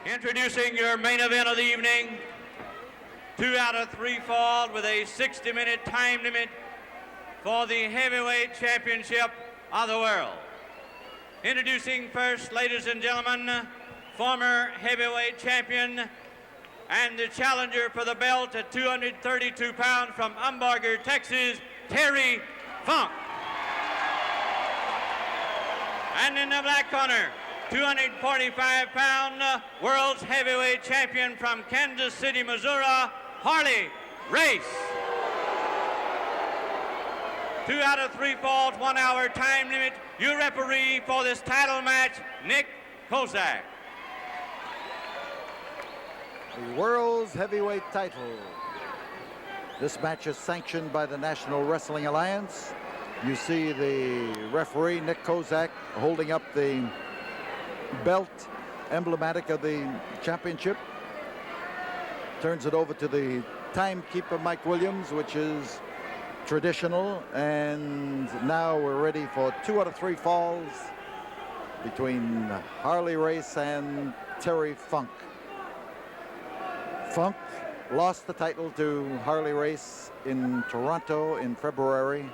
Introducing your main event of the evening, 2 out of 3 falls with a 60-minute time limit for the heavyweight championship of the world. Introducing first, ladies and gentlemen, former heavyweight champion and the challenger for the belt at 232 pounds from Umbarger, Texas, Terry Funk. And in the black corner, 245-pound world's heavyweight champion from Kansas City, Missouri, Harley Race. 2 out of 3 falls, 1 hour time limit. Your referee for this title match, Nick Kozak. The world's heavyweight title. This match is sanctioned by the National Wrestling Alliance. You see the referee, Nick Kozak, holding up the belt emblematic of the championship. Turns it over to the timekeeper, Mike Williams, which is traditional. And now we're ready for 2 out of 3 falls between Harley Race and Terry Funk. Funk lost the title to Harley Race in Toronto in February,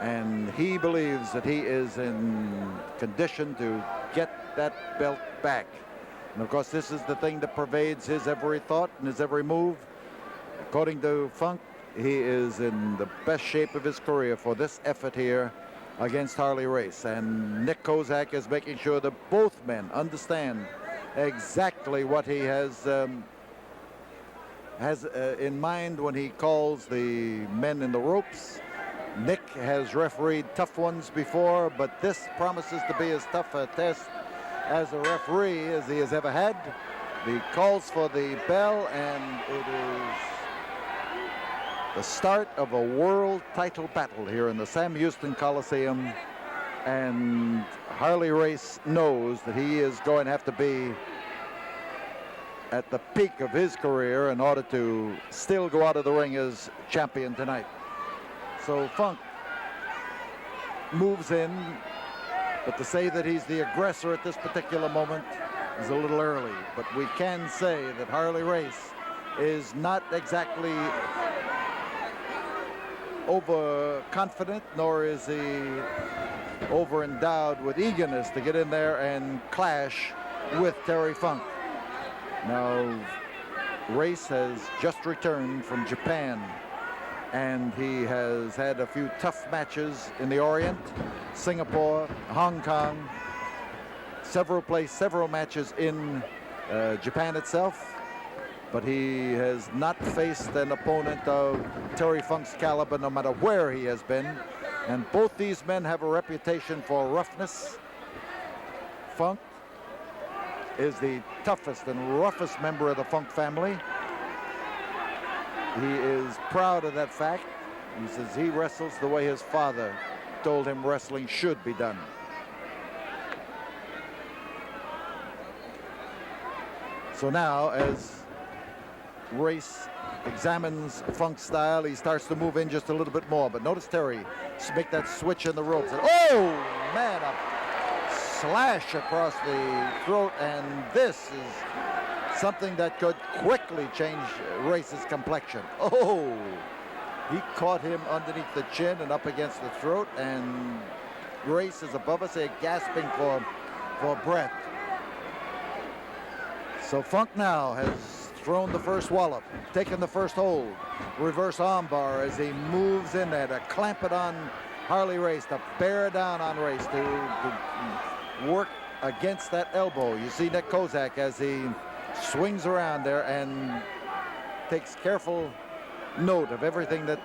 and he believes that he is in condition to get that belt back. And of course, this is the thing that pervades his every thought and his every move. According to Funk, he is in the best shape of his career for this effort here against Harley Race. And Nick Kozak is making sure that both men understand exactly what he has in mind when he calls the men in the ropes. Nick has refereed tough ones before, but this promises to be as tough a test as a referee as he has ever had. He calls for the bell, and it is the start of a world title battle here in the Sam Houston Coliseum. And Harley Race knows that he is going to have to be at the peak of his career in order to still go out of the ring as champion tonight. So Funk moves in, but to say that he's the aggressor at this particular moment is a little early. But we can say that Harley Race is not exactly overconfident, nor is he over-endowed with eagerness to get in there and clash with Terry Funk. Now, Race has just returned from Japan, and he has had a few tough matches in the Orient, Singapore, Hong Kong, several matches in Japan itself, but he has not faced an opponent of Terry Funk's caliber, no matter where he has been. And both these men have a reputation for roughness. Funk is the toughest and roughest member of the Funk family. He is proud of that fact. He says he wrestles the way his father told him wrestling should be done. So now, as Race examines Funk's style, he starts to move in just a little bit more. But notice Terry make that switch in the ropes. And, oh, man, a slash across the throat. And this is something that could quickly change Race's complexion. Oh, he caught him underneath the chin and up against the throat. And Race is above us here, gasping for breath. So Funk now has thrown the first wallop, taken the first hold, reverse armbar as he moves in there to clamp it on Harley Race, to bear down on Race, to work against that elbow. You see Nick Kozak as he swings around there and takes careful note of everything that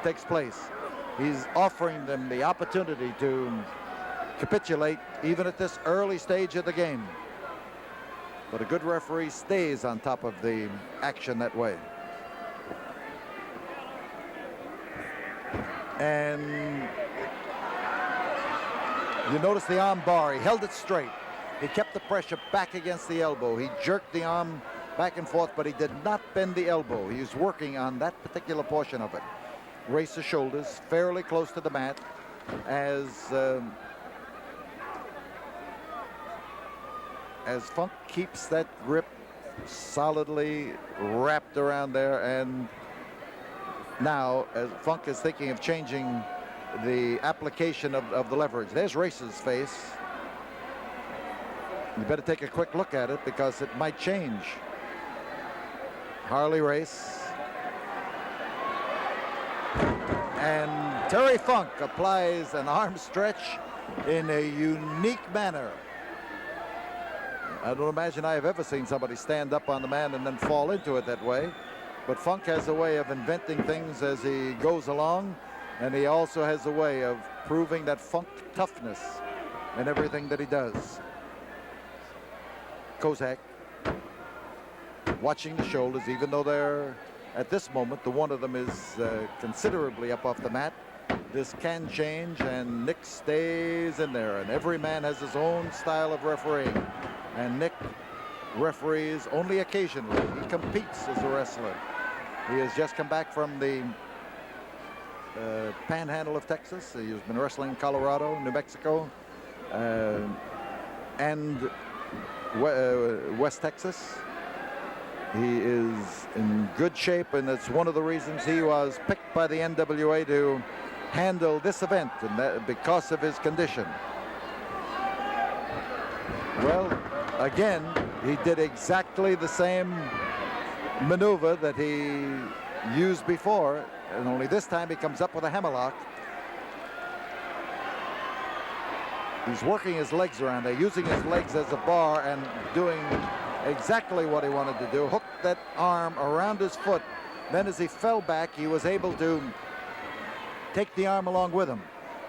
takes place. He's offering them the opportunity to capitulate even at this early stage of the game. But a good referee stays on top of the action that way. And you notice the arm bar. He held it straight. He kept the pressure back against the elbow. He jerked the arm back and forth, but he did not bend the elbow. He was working on that particular portion of it. Race the shoulders fairly close to the mat as Funk keeps that grip solidly wrapped around there. And now as Funk is thinking of changing the application of the leverage. There's Race's face. You better take a quick look at it because it might change. Harley Race. And Terry Funk applies an arm stretch in a unique manner. I don't imagine I have ever seen somebody stand up on the man and then fall into it that way. But Funk has a way of inventing things as he goes along, and he also has a way of proving that Funk toughness in everything that he does. Kozak watching the shoulders, even though they're, at this moment, the one of them is considerably up off the mat. This can change, and Nick stays in there, and every man has his own style of refereeing. And Nick referees only occasionally. He competes as a wrestler. He has just come back from the panhandle of Texas. He's been wrestling in Colorado, New Mexico, and West Texas. He is in good shape, and it's one of the reasons he was picked by the NWA to handle this event, and that because of his condition. Well, again, he did exactly the same maneuver that he used before, and only this time he comes up with a hammerlock. He's working his legs around there, using his legs as a bar and doing exactly what he wanted to do. Hooked that arm around his foot. Then as he fell back, he was able to take the arm along with him.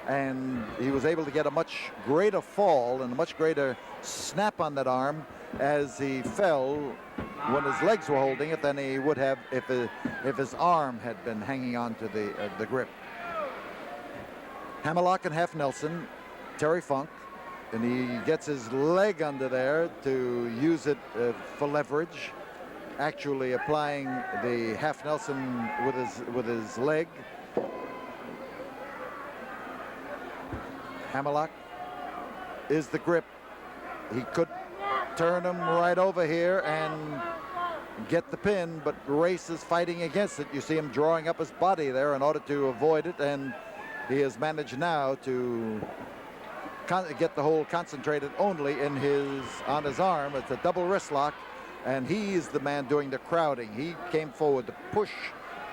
And he was able to get a much greater fall and a much greater snap on that arm as he fell when his legs were holding it than he would have if his arm had been hanging on to the grip. Hammerlock and half Nelson, Terry Funk, and he gets his leg under there to use it for leverage, actually applying the half Nelson with his leg. Hammerlock is the grip. He could turn him right over here and get the pin, but Race is fighting against it. You see him drawing up his body there in order to avoid it, and he has managed now to get the hold concentrated only on his arm. It's a double wrist lock, and he's the man doing the crowding. He came forward to push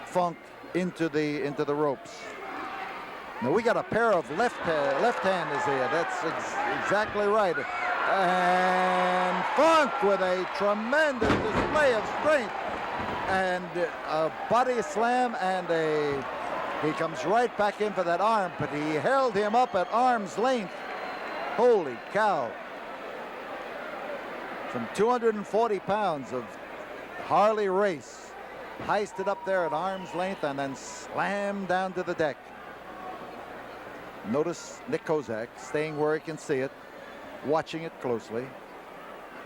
Funk into the ropes. Now we got a pair of left-handers here. That's exactly right. And Funk with a tremendous display of strength and a body slam, and he comes right back in for that arm, but he held him up at arm's length. Holy cow. Some 240 pounds of Harley Race heisted up there at arm's length and then slammed down to the deck. Notice Nick Kozak staying where he can see it, watching it closely,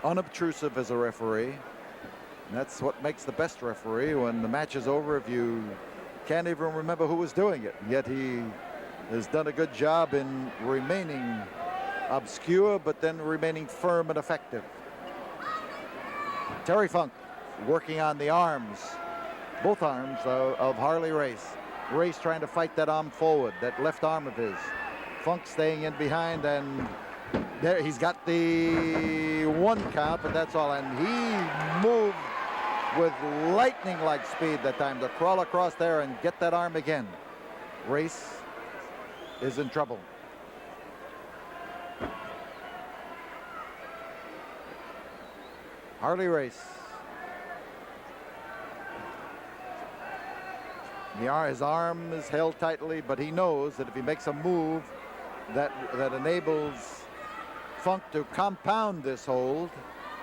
unobtrusive as a referee. And that's what makes the best referee. When the match is over, if you can't even remember who was doing it, yet he has done a good job in remaining obscure but then remaining firm and effective. Terry Funk working on the arms, both arms of Harley Race. Race trying to fight that arm forward, that left arm of his. Funk staying in behind, and there he's got the one count, but that's all. And he moved with lightning-like speed that time to crawl across there and get that arm again. Race is in trouble. Harley Race. His arm is held tightly, but he knows that if he makes a move that enables Funk to compound this hold,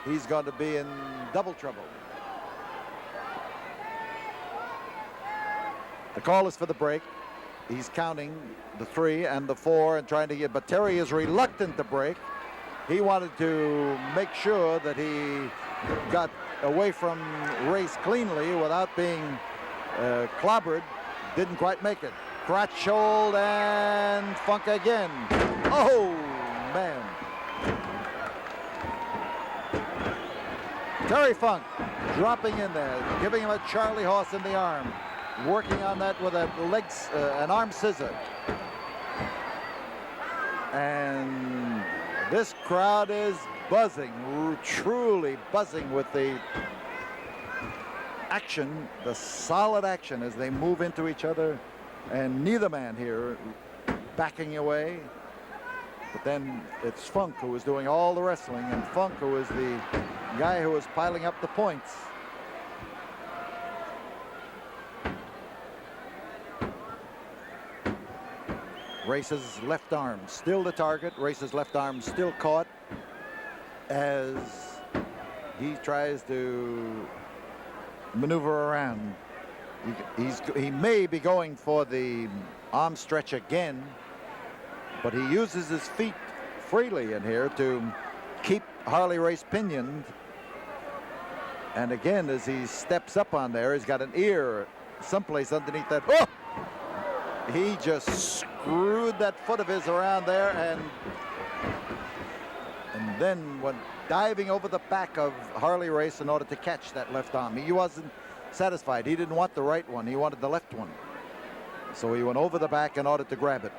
he's going to be in double trouble. The call is for the break. He's counting the 3 and the 4 and trying to get, but Terry is reluctant to break. He wanted to make sure that he got away from Race cleanly without being clobbered. Didn't quite make it. Crotch hold and Funk again. Oh, man. Terry Funk dropping in there, giving him a Charlie horse in the arm, working on that with an arm scissor. And this crowd is buzzing, truly buzzing with the action, the solid action as they move into each other, and neither man here backing away. But then it's Funk who is doing all the wrestling, and Funk who is the guy who is piling up the points. Race's left arm still the target. Race's left arm still caught as he tries to maneuver around. He may be going for the arm stretch again, but he uses his feet freely in here to keep Harley Race pinioned. And again, as he steps up on there, he's got an ear someplace underneath that. Oh! He just screwed that foot of his around there, and then went diving over the back of Harley Race in order to catch that left arm. He wasn't satisfied. He didn't want the right one. He wanted the left one. So he went over the back in order to grab it.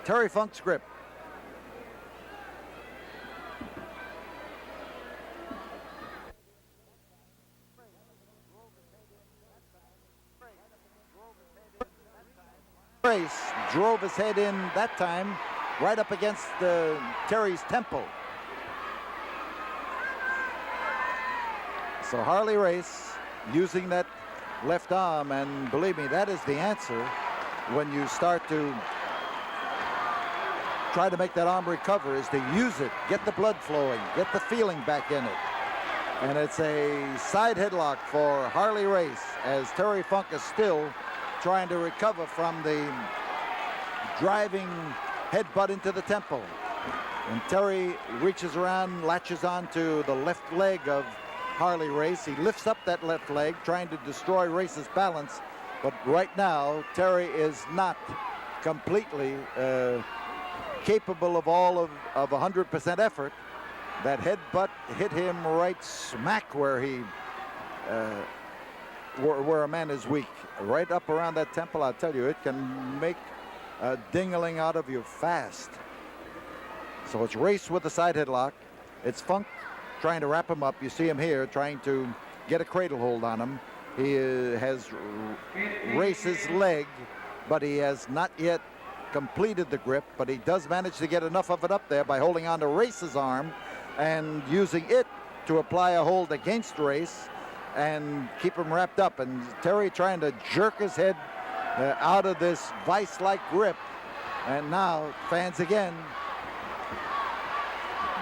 Terry Funk's grip. Race drove his head in that time right up against Terry's temple. So Harley Race using that left arm, and believe me, that is the answer when you start to try to make that arm recover, is to use it, get the blood flowing, get the feeling back in it. And it's a side headlock for Harley Race as Terry Funk is still trying to recover from the driving headbutt into the temple. And Terry reaches around, latches onto the left leg of Harley Race. He lifts up that left leg, trying to destroy Race's balance. But right now, Terry is not completely capable of all of 100% effort. That headbutt hit him right smack where he where a man is weak, right up around that temple. I'll tell you, it can make a ding-a-ling out of you fast. So it's Race with the side headlock. It's Funk trying to wrap him up. You see him here trying to get a cradle hold on him. He has Race's leg, but he has not yet completed the grip, but he does manage to get enough of it up there by holding on to Race's arm and using it to apply a hold against Race and keep him wrapped up. And Terry trying to jerk his head out of this vice-like grip. And now fans again.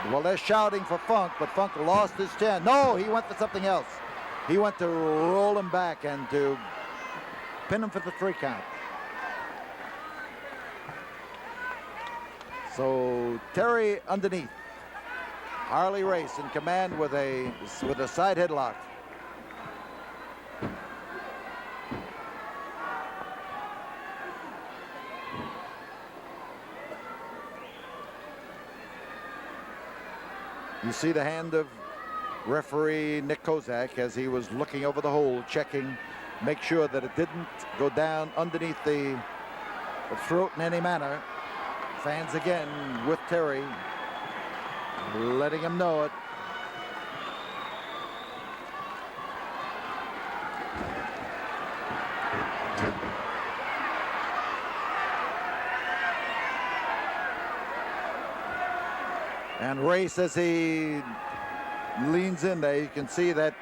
Well, they're shouting for Funk, but Funk lost his chance. No, he went for something else. He went to roll him back and to pin him for the 3 count. So Terry underneath. Harley Race in command with a side headlock. You see the hand of referee Nick Kozak as he was looking over the hole, checking, make sure that it didn't go down underneath the throat in any manner. Fans again with Terry, letting him know it. And Race, as he leans in there, you can see that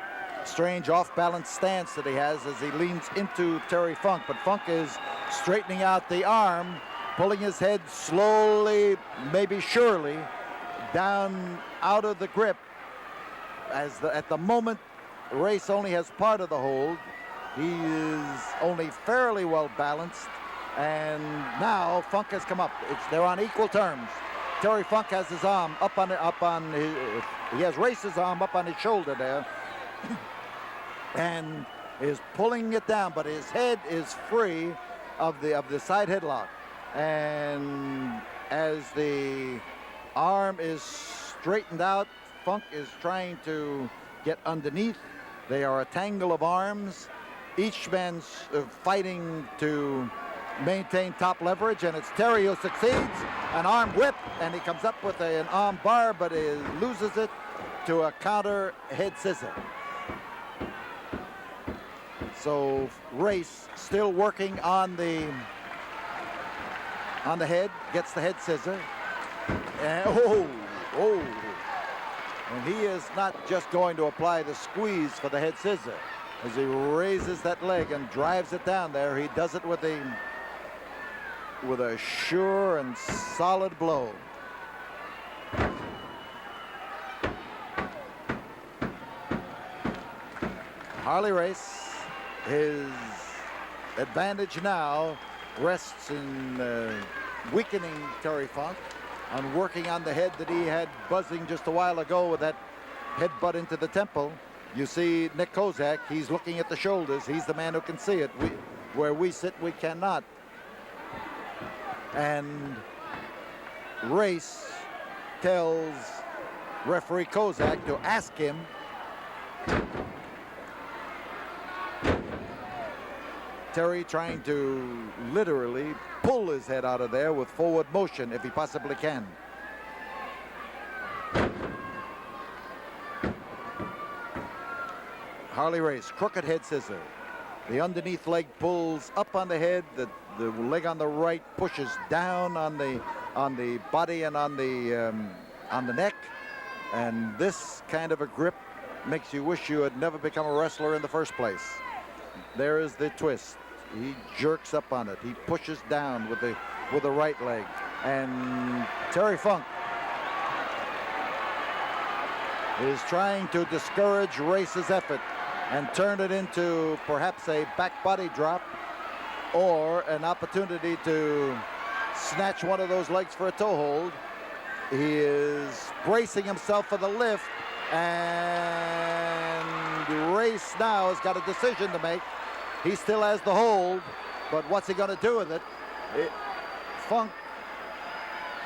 strange off-balance stance that he has as he leans into Terry Funk. But Funk is straightening out the arm, pulling his head slowly, maybe surely, down out of the grip. At the moment, Race only has part of the hold. He is only fairly well balanced. And now Funk has come up. They're on equal terms. Terry Funk has his arm he has Race's arm up on his shoulder there and is pulling it down, but his head is free of the side headlock. And as the arm is straightened out Funk is trying to get underneath. They are a tangle of arms. Each man's fighting to maintain top leverage, and it's Terry who succeeds. An arm whip, and he comes up with an arm bar, but he loses it to a counter head scissor. So Race still working on the head, gets the head scissor. And and he is not just going to apply the squeeze for the head scissor. As he raises that leg and drives it down there, he does it with a sure and solid blow. Harley Race, his advantage now rests in weakening Terry Funk, on working on the head that he had buzzing just a while ago with that headbutt into the temple. You see Nick Kozak, he's looking at the shoulders. He's the man who can see it. Where we sit, we cannot. And Race tells referee Kozak to ask him Terry trying to literally pull his head out of there with forward motion if he possibly can. Harley Race, crooked head scissor. The underneath leg pulls up on the head. The leg on the right pushes down on the body and on the neck. And this kind of a grip makes you wish you had never become a wrestler in the first place. There is the twist. He jerks up on it. He pushes down with the right leg. And Terry Funk is trying to discourage Race's effort and turn it into perhaps a back body drop or an opportunity to snatch one of those legs for a toe hold. He is bracing himself for the lift, and Race now has got a decision to make. He still has the hold, but what's he going to do with it? Funk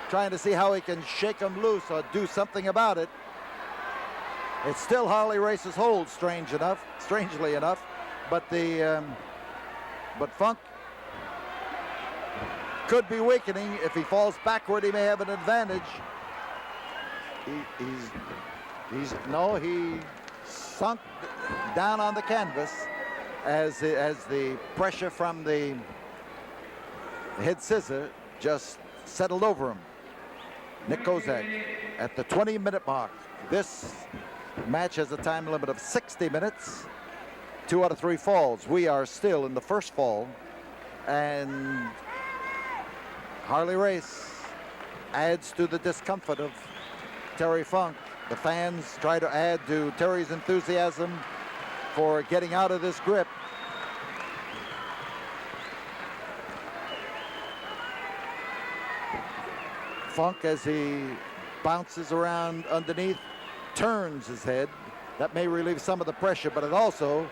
trying to see how he can shake him loose or do something about it. It's still Harley Race's hold, strangely enough, but Funk could be weakening. If he falls backward, he may have an advantage. He sunk down on the canvas as the pressure from the head scissor just settled over him. Nick Kozak at the 20-minute mark. This match has a time limit of 60 minutes. 2 out of 3 falls. We are still in the first fall, and Harley Race adds to the discomfort of Terry Funk. The fans try to add to Terry's enthusiasm for getting out of this grip. Funk, as he bounces around underneath, turns his head. That may relieve some of the pressure, but it also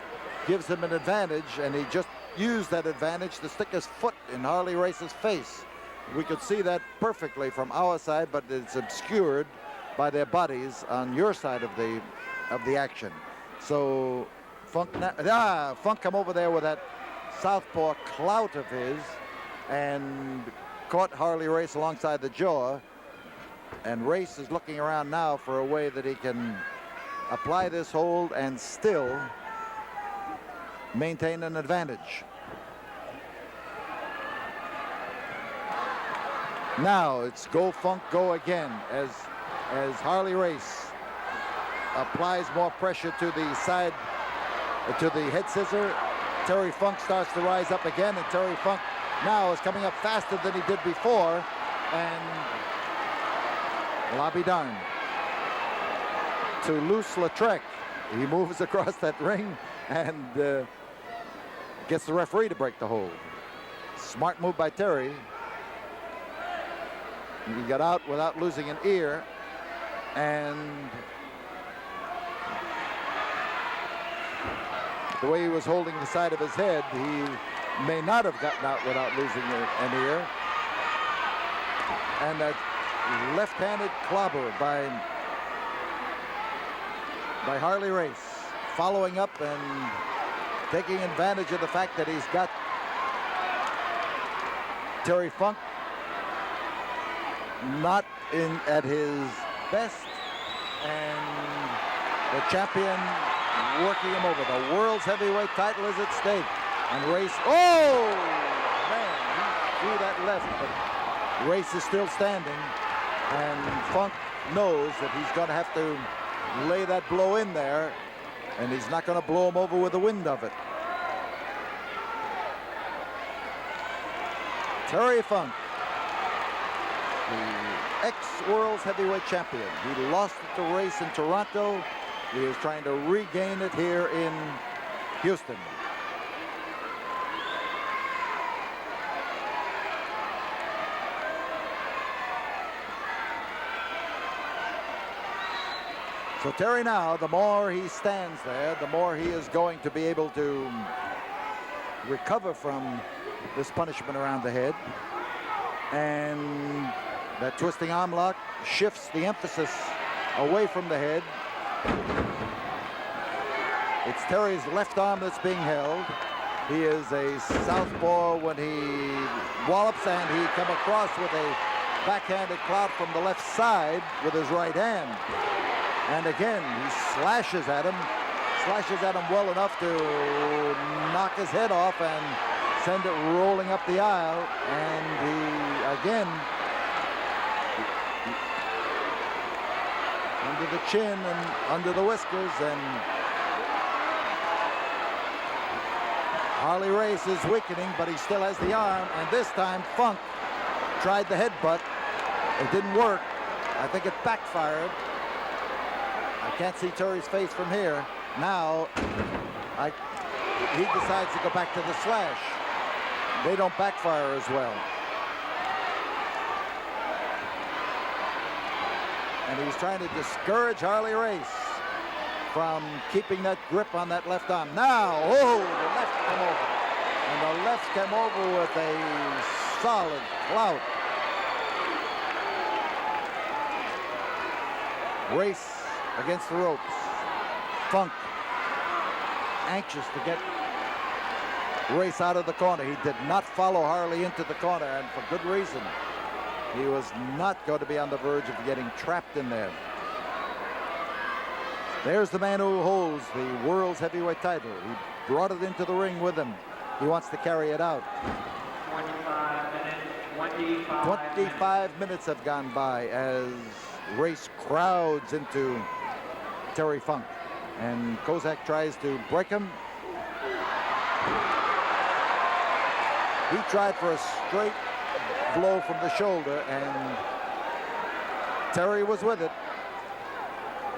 gives him an advantage, and he just used that advantage to stick his foot in Harley Race's face. We could see that perfectly from our side, but it's obscured by their bodies on your side of the action. So Funk come over there with that southpaw clout of his and caught Harley Race alongside the jaw. And Race is looking around now for a way that he can apply this hold and still maintain an advantage. Now it's go Funk, go again as Harley Race applies more pressure to the side, to the head scissor. Terry Funk starts to rise up again, and Terry Funk now is coming up faster than he did before, and I'll be darned. To Toulouse-Lautrec, he moves across that ring and gets the referee to break the hold. Smart move by Terry. He got out without losing an ear, and the way he was holding the side of his head, he may not have gotten out without losing an ear. And that left-handed clobber by by Harley Race, following up and taking advantage of the fact that he's got Terry Funk not at his best, and the champion working him over. The world's heavyweight title is at stake. And Race, oh, man, he threw that left, but Race is still standing, and Funk knows that he's going to have to lay that blow in there, and he's not going to blow him over with the wind of it. Terry Funk, the ex-world's heavyweight champion. He lost it to Race in Toronto. He is trying to regain it here in Houston. So Terry now, the more he stands there, the more he is going to be able to recover from this punishment around the head. And that twisting arm lock shifts the emphasis away from the head. It's Terry's left arm that's being held. He is a southpaw when he wallops, and he come across with a backhanded clout from the left side with his right hand. And again, he slashes at him well enough to knock his head off and send it rolling up the aisle. And he, again, under the chin and under the whiskers, and Harley Race is weakening, but he still has the arm. And this time, Funk tried the headbutt. It didn't work. I think it backfired. I can't see Terry's face from here. Now, he decides to go back to the slash. They don't backfire as well. And he's trying to discourage Harley Race from keeping that grip on that left arm. Now, oh, the left came over. And the left came over with a solid clout. Race against the ropes. Funk anxious to get Race out of the corner. He did not follow Harley into the corner, and for good reason. He was not going to be on the verge of getting trapped in there. There's the man who holds the world's heavyweight title. He brought it into the ring with him. He wants to carry it out. 25 minutes have gone by as Race crowds into Terry Funk, and Kozak tries to break him. He tried for a straight blow from the shoulder, and Terry was with it.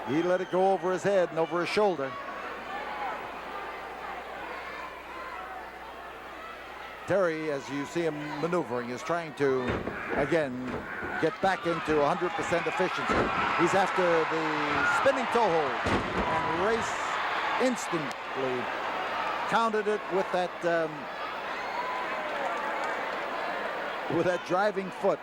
He let it go over his head and over his shoulder. Terry, as you see him maneuvering, is trying to, again, get back into 100% efficiency. He's after the spinning toe hold, and Race instantly countered it with that driving foot.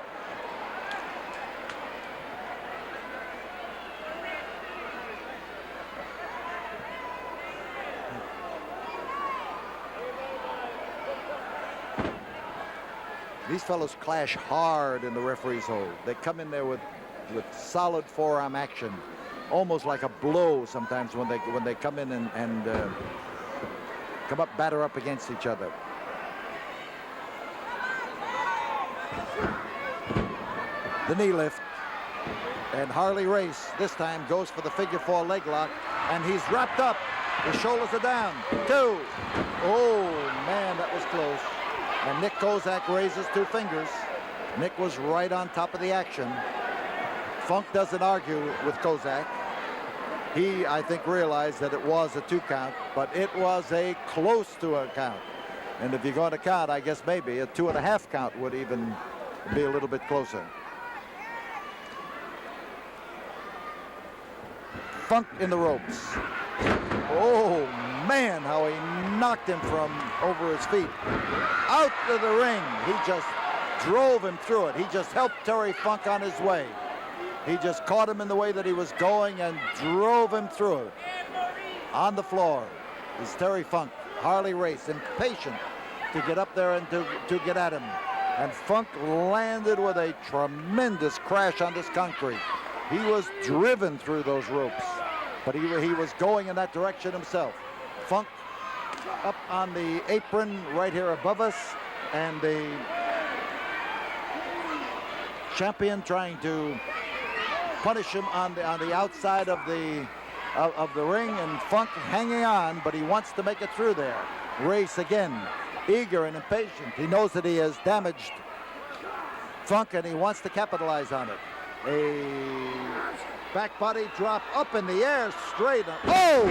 These fellows clash hard in the referee's hold. They come in there with solid forearm action, almost like a blow sometimes when they come in and come up, batter up against each other. The knee lift, and Harley Race this time goes for the figure 4 leg lock, and he's wrapped up. His shoulders are down. 2. Oh man, that was close. And Nick Kozak raises 2 fingers. Nick was right on top of the action. Funk doesn't argue with Kozak. He, I think, realized that it was a 2 count, but it was a close to a count. And if you're going to count, I guess maybe a 2.5 count would even be a little bit closer. Funk in the ropes. Oh man, how he knocked him from over his feet. Out of the ring. He just drove him through it. He just helped Terry Funk on his way. He just caught him in the way that he was going and drove him through it. On the floor is Terry Funk. Harley Race, impatient to get up there and to get at him. And Funk landed with a tremendous crash on this concrete. He was driven through those ropes, but he was going in that direction himself. Funk up on the apron right here above us, and the champion trying to punish him on the outside of the ring, and Funk hanging on, but he wants to make it through there. Race again, eager and impatient. He knows that he has damaged Funk, and he wants to capitalize on it. A back body drop up in the air, straight up. Oh,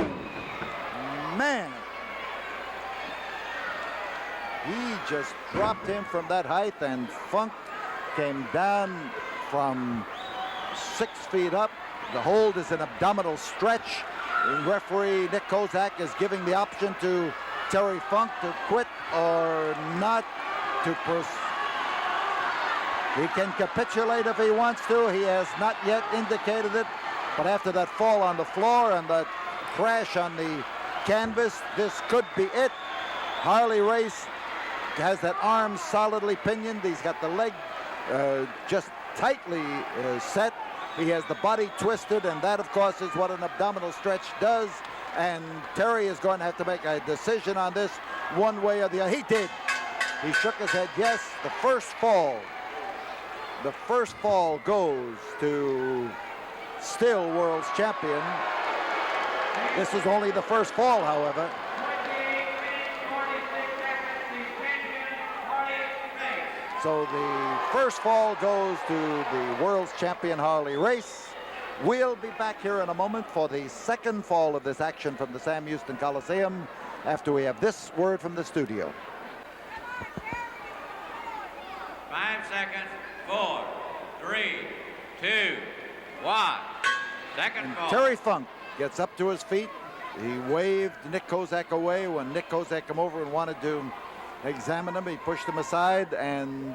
man. He just dropped him from that height, and Funk came down from 6 feet up. The hold is an abdominal stretch. The referee Nick Kozak is giving the option to Terry Funk to quit or not to proceed. He can capitulate if he wants to. He has not yet indicated it. But after that fall on the floor and that crash on the canvas, this could be it. Harley Race has that arm solidly pinioned. He's got the leg just tightly set. He has the body twisted, and that, of course, is what an abdominal stretch does. And Terry is going to have to make a decision on this one way or the other. He did. He shook his head yes. The first fall goes to still world's champion. This is only the first fall, however. So the first fall goes to the world's champion Harley Race. We'll be back here in a moment for the second fall of this action from the Sam Houston Coliseum after we have this word from the studio. 5 seconds. 4, 3, 2, 1. Second fall. Terry Funk gets up to his feet. He waved Nick Kozak away when Nick Kozak came over and wanted to examine him. He pushed him aside, and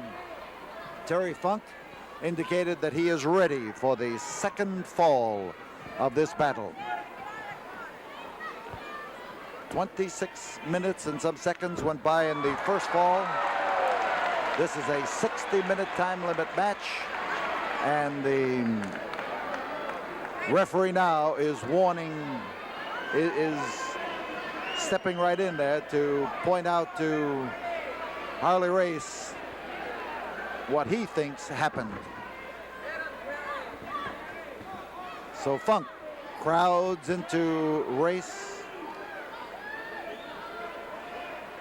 Terry Funk indicated that he is ready for the second fall of this battle. 26 minutes and some seconds went by in the first fall. This is a 60-minute time limit match, and the referee now is stepping right in there to point out to Harley Race what he thinks happened. So Funk crowds into Race,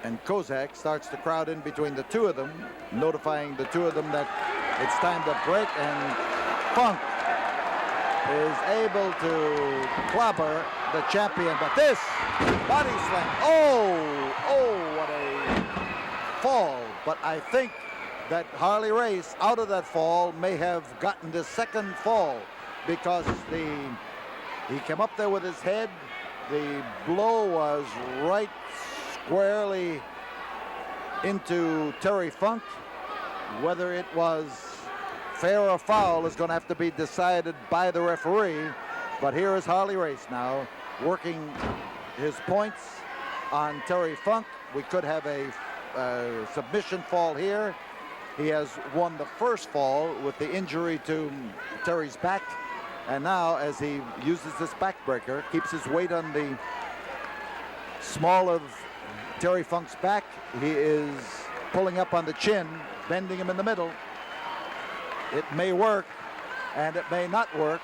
and Kozak starts to crowd in between the two of them, notifying the two of them that it's time to break, and Funk is able to clobber the champion, but this body slam, what a fall. But I think that Harley Race, out of that fall, may have gotten the second fall, because he came up there with his head. The blow was right squarely into Terry Funk. Whether it was fair or foul is going to have to be decided by the referee. But here is Harley Race now working his points on Terry Funk. We could have a submission fall here. He has won the first fall with the injury to Terry's back. And now, as he uses this backbreaker, keeps his weight on the small of Terry Funk's back, he is pulling up on the chin, bending him in the middle. It may work, and it may not work.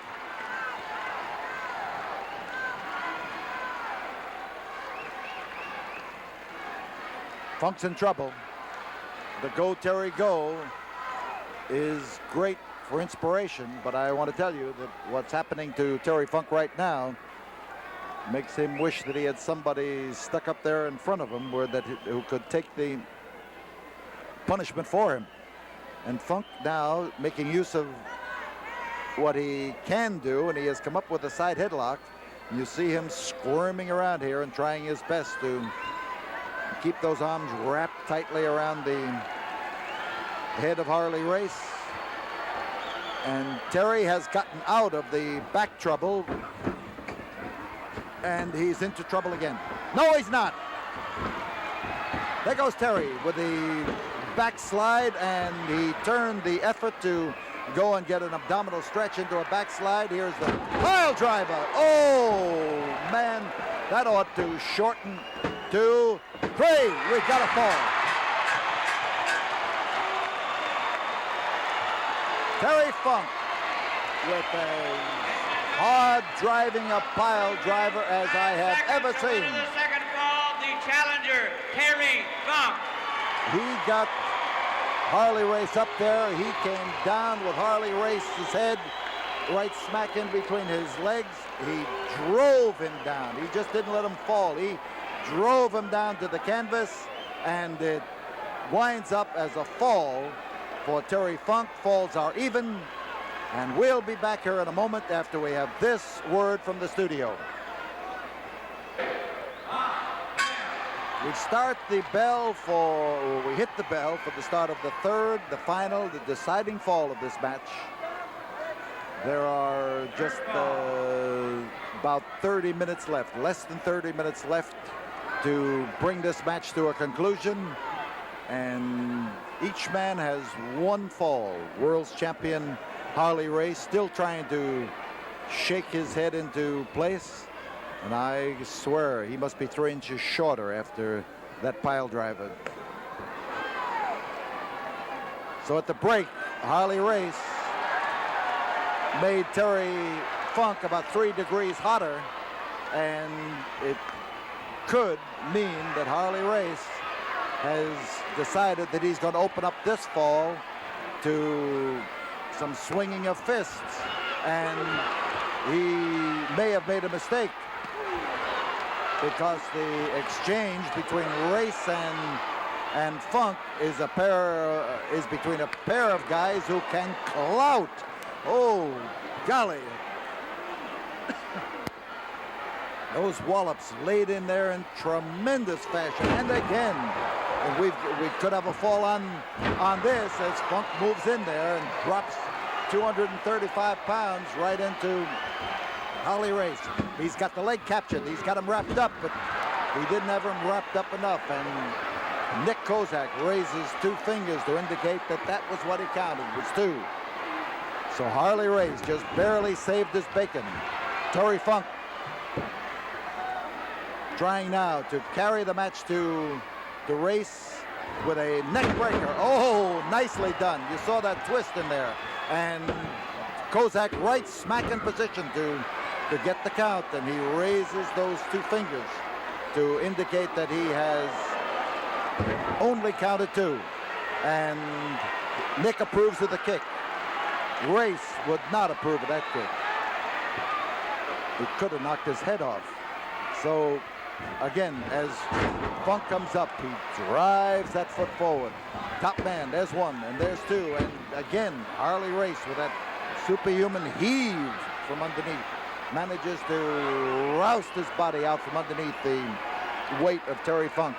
Funk's in trouble. The Go Terry Go is great for inspiration, but I want to tell you that what's happening to Terry Funk right now makes him wish that he had somebody stuck up there in front of him who could take the punishment for him. And Funk now making use of what he can do, and he has come up with a side headlock. And you see him squirming around here and trying his best to keep those arms wrapped tightly around the head of Harley Race. And Terry has gotten out of the back trouble. And he's into trouble again. No, he's not. There goes Terry with the backslide, and he turned the effort to go and get an abdominal stretch into a backslide. Here's the pile driver. Oh, man, that ought to shorten. 2, 3, we've got a fall. Terry Funk with a hard driving a pile driver as I have ever seen. The second fall, the challenger, Terry Funk. He got Harley Race up there. He came down with Harley Race's head right smack in between his legs. He drove him down. He just didn't let him fall. He drove him down to the canvas, and it winds up as a fall for Terry Funk. Falls are even, and we'll be back here in a moment after we have this word from the studio. We start the bell we hit the bell for the start of the third, the final, the deciding fall of this match. There are just about 30 minutes left, less than 30 minutes left to bring this match to a conclusion. And each man has one fall. World's champion Harley Race still trying to shake his head into place. And I swear he must be 3 inches shorter after that pile driver. So at the break, Harley Race made Terry Funk about 3 degrees hotter, and it could mean that Harley Race has decided that he's going to open up this fall to some swinging of fists, and he may have made a mistake, because the exchange between Race and Funk is between a pair of guys who can clout. Oh, golly. Those wallops laid in there in tremendous fashion. And again, we could have a fall on this as Funk moves in there and drops 235 pounds right into Harley Race. He's got the leg captured. He's got him wrapped up, but he didn't have him wrapped up enough. And Nick Kozak raises 2 fingers to indicate that that was what he counted, was 2. So Harley Race just barely saved his bacon. Terry Funk trying now to carry the match to the Race with a neck breaker. Oh, nicely done. You saw that twist in there. And Kozak right smack in position to get the count, and he raises those 2 fingers to indicate that he has only counted 2. And Nick approves of the kick. Race would not approve of that kick. He could have knocked his head off. So again, as Funk comes up, he drives that foot forward. Top man, there's 1 and there's 2. And again, Harley Race with that superhuman heave from underneath manages to roust his body out from underneath the weight of Terry Funk.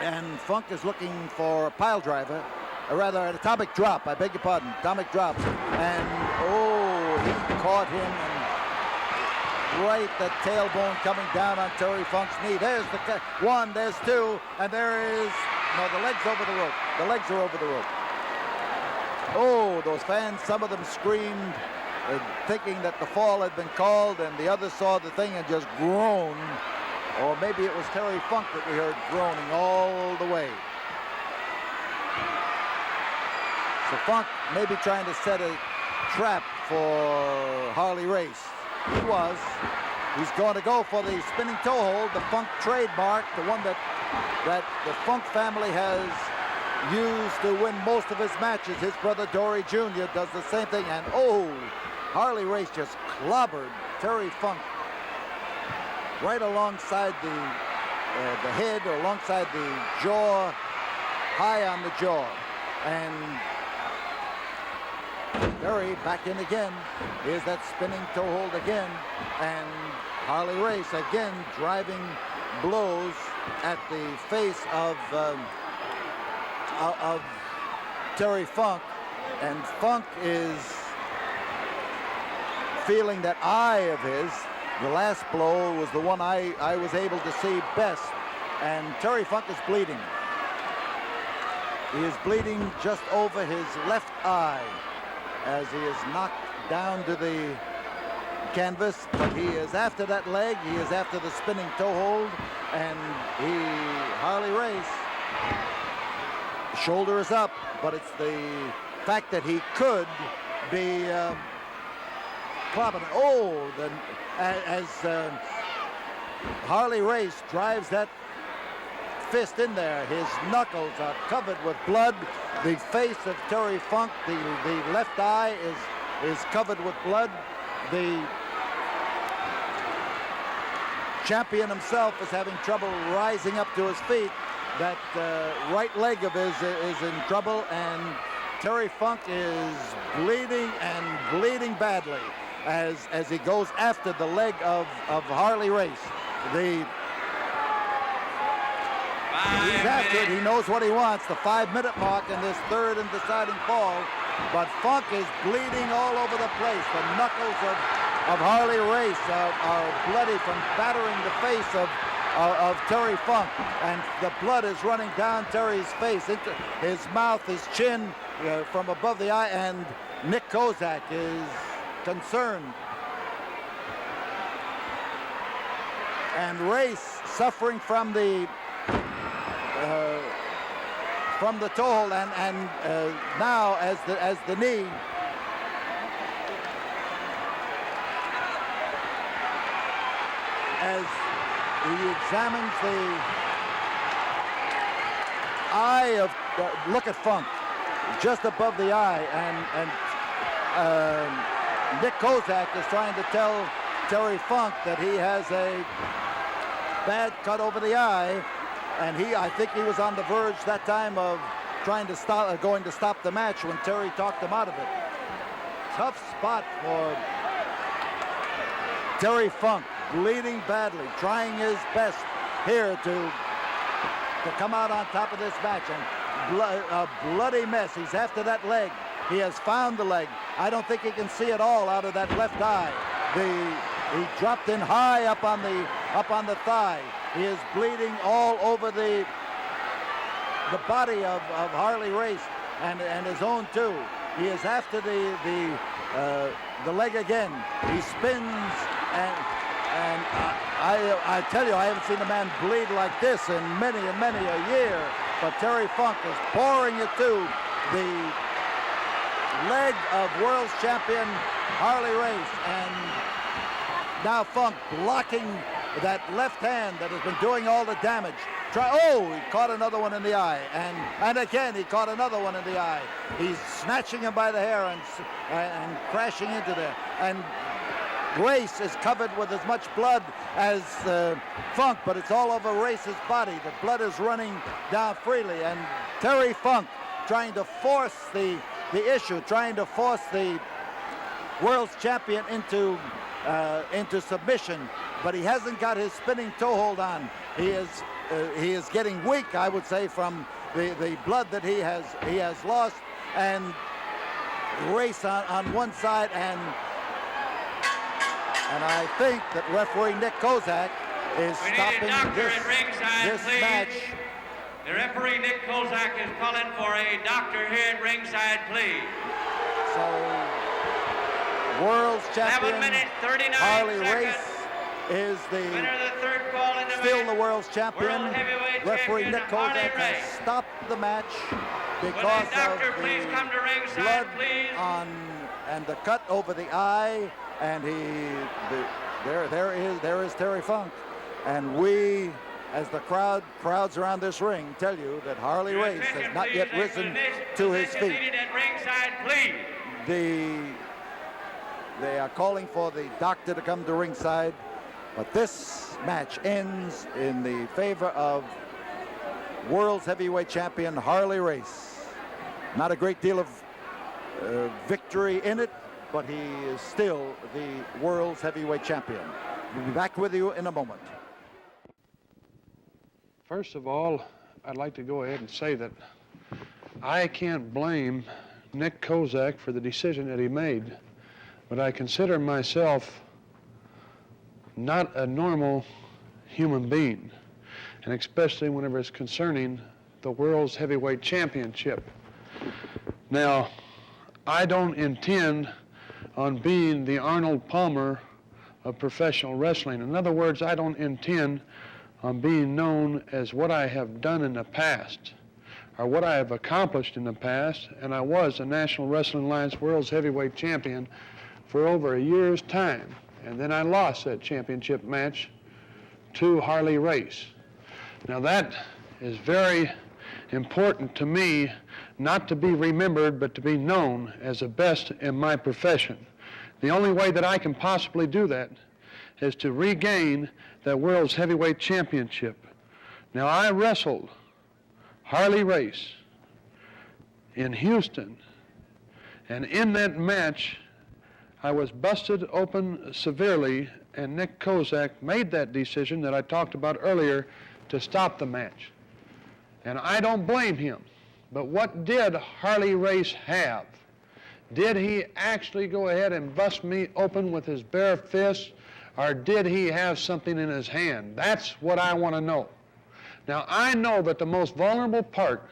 And Funk is looking for a pile driver, or rather an atomic drop, I beg your pardon, atomic drop. And oh, he caught him, and right the tailbone coming down on Terry Funk's knee. There's the 1, there's 2, and there is, no, the leg's over the rope. The legs are over the rope. Oh, those fans, some of them screamed, thinking that the fall had been called, and the others saw the thing and just groaned. Or maybe it was Terry Funk that we heard groaning all the way. So Funk may be trying to set a trap for Harley Race. He was. He's going to go for the spinning toe hold, the Funk trademark, the one that the Funk family has used to win most of his matches. His brother Dory Jr. does the same thing, and oh, Harley Race just clobbered Terry Funk right alongside the head, or alongside the jaw, high on the jaw. And Terry back in again. Here's that spinning toe hold again, and Harley Race again driving blows at the face of Terry Funk. And Funk is feeling that eye of his. The last blow was the one I was able to see best. And Terry Funk is bleeding. He is bleeding just over his left eye as he is knocked down to the canvas. But he is after that leg. He is after the spinning toe hold. And Harley Race, shoulder is up. But it's the fact that he could be clobbing. Oh, as Harley Race drives that fist in there, his knuckles are covered with blood. The face of Terry Funk, the left eye is covered with blood. The champion himself is having trouble rising up to his feet. That right leg of his is in trouble, and Terry Funk is bleeding and bleeding badly as he goes after the leg of Harley Race. He's after it. He knows what he wants. The 5-minute mark in this third and deciding fall. But Funk is bleeding all over the place. The knuckles of Harley Race are bloody from battering the face of Terry Funk. And the blood is running down Terry's face, into his mouth, his chin, from above the eye. And Nick Kozak is concerned. And Race suffering from the toe hold, and now as the knee as he examines the eye of look at Funk just above the eye, and Nick Kozak is trying to tell Terry Funk that he has a bad cut over the eye. And I think he was on the verge that time of going to stop the match when Terry talked him out of it. Tough spot for Terry Funk, bleeding badly, trying his best here to come out on top of this match. And a bloody mess. He's after that leg. He has found the leg. I don't think he can see it all out of that left eye. He dropped in high up on the thigh. He is bleeding all over the body of Harley Race and his own too. He is after the leg again. He spins and I tell you, I haven't seen a man bleed like this in many a year. But Terry Funk is pouring it to the leg of world champion Harley Race, and now Funk blocking that left hand that has been doing all the damage. He caught another one in the eye, and again he caught another one in the eye. He's snatching him by the hair and crashing into there. And Race is covered with as much blood as Funk, but it's all over Race's body. The blood is running down freely, and Terry Funk trying to force the issue, trying to force the world's champion into submission, but he hasn't got his spinning toe hold on. He is getting weak, I would say, from the blood that he has lost. And Race on one side, and I think that referee Nick Kozak is stopping this match. The referee Nick Kozak is calling for a doctor here at ringside, please. So, world's champion 7 minutes, 39 Harley seconds. Race is Winner of the third fall in the still match. the world's champion. World heavyweight Referee champion Nick Kozak Harley has Race. stopped the match Will because the doctor of please come to the ringside, blood please? and the cut over the eye, and there is Terry Funk, and we, as the crowds around this ring, tell you that Harley Your Race attention, has not please, yet as risen the to his position feet. needed at ringside, please. They are calling for the doctor to come to ringside, but this match ends in the favor of world's heavyweight champion Harley Race. Not a great deal of victory in it, but he is still the world's heavyweight champion. We'll be back with you in a moment. First of all, I'd like to go ahead and say that I can't blame Nick Kozak for the decision that he made, but I consider myself not a normal human being, and especially whenever it's concerning the World's Heavyweight Championship. Now, I don't intend on being the Arnold Palmer of professional wrestling. In other words, I don't intend on being known as what I have done in the past or what I have accomplished in the past, and I was a National Wrestling Alliance World's Heavyweight Champion for over a year's time, and then I lost that championship match to Harley Race. Now that is very important to me, not to be remembered, but to be known as the best in my profession. The only way that I can possibly do that is to regain that World's Heavyweight Championship. Now, I wrestled Harley Race in Houston, and in that match, I was busted open severely, and Nick Kozak made that decision that I talked about earlier to stop the match. And I don't blame him. But what did Harley Race have? Did he actually go ahead and bust me open with his bare fists, or did he have something in his hand? That's what I want to know. Now, I know that the most vulnerable part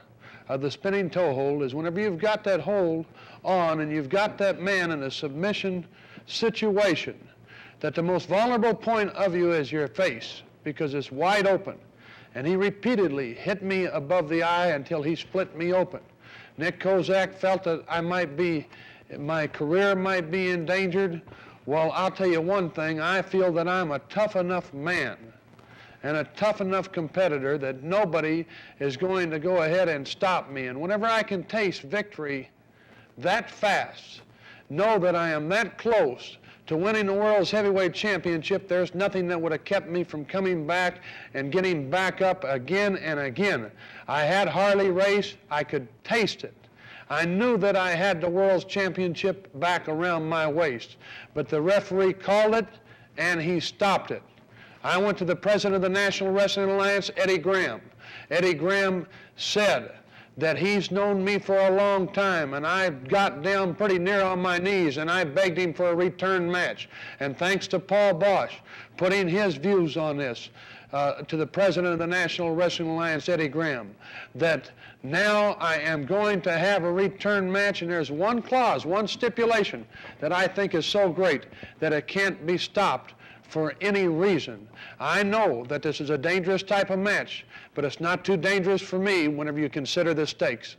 of the spinning toe hold is whenever you've got that hold on and you've got that man in a submission situation, that the most vulnerable point of you is your face because it's wide open. And he repeatedly hit me above the eye until he split me open. Nick Kozak felt that my career might be endangered. Well, I'll tell you one thing, I feel that I'm a tough enough man and a tough enough competitor that nobody is going to go ahead and stop me. And whenever I can taste victory that fast, know that I am that close to winning the World's Heavyweight Championship, there's nothing that would have kept me from coming back and getting back up again and again. I had Harley Race, I could taste it. I knew that I had the World's Championship back around my waist, but the referee called it and he stopped it. I went to the president of the National Wrestling Alliance, Eddie Graham. Eddie Graham said that he's known me for a long time, and I got down pretty near on my knees and I begged him for a return match. And thanks to Paul Bosch putting his views on this to the president of the National Wrestling Alliance, Eddie Graham, that now I am going to have a return match, and there's one clause, one stipulation that I think is so great that it can't be stopped for any reason. I know that this is a dangerous type of match, but it's not too dangerous for me whenever you consider the stakes.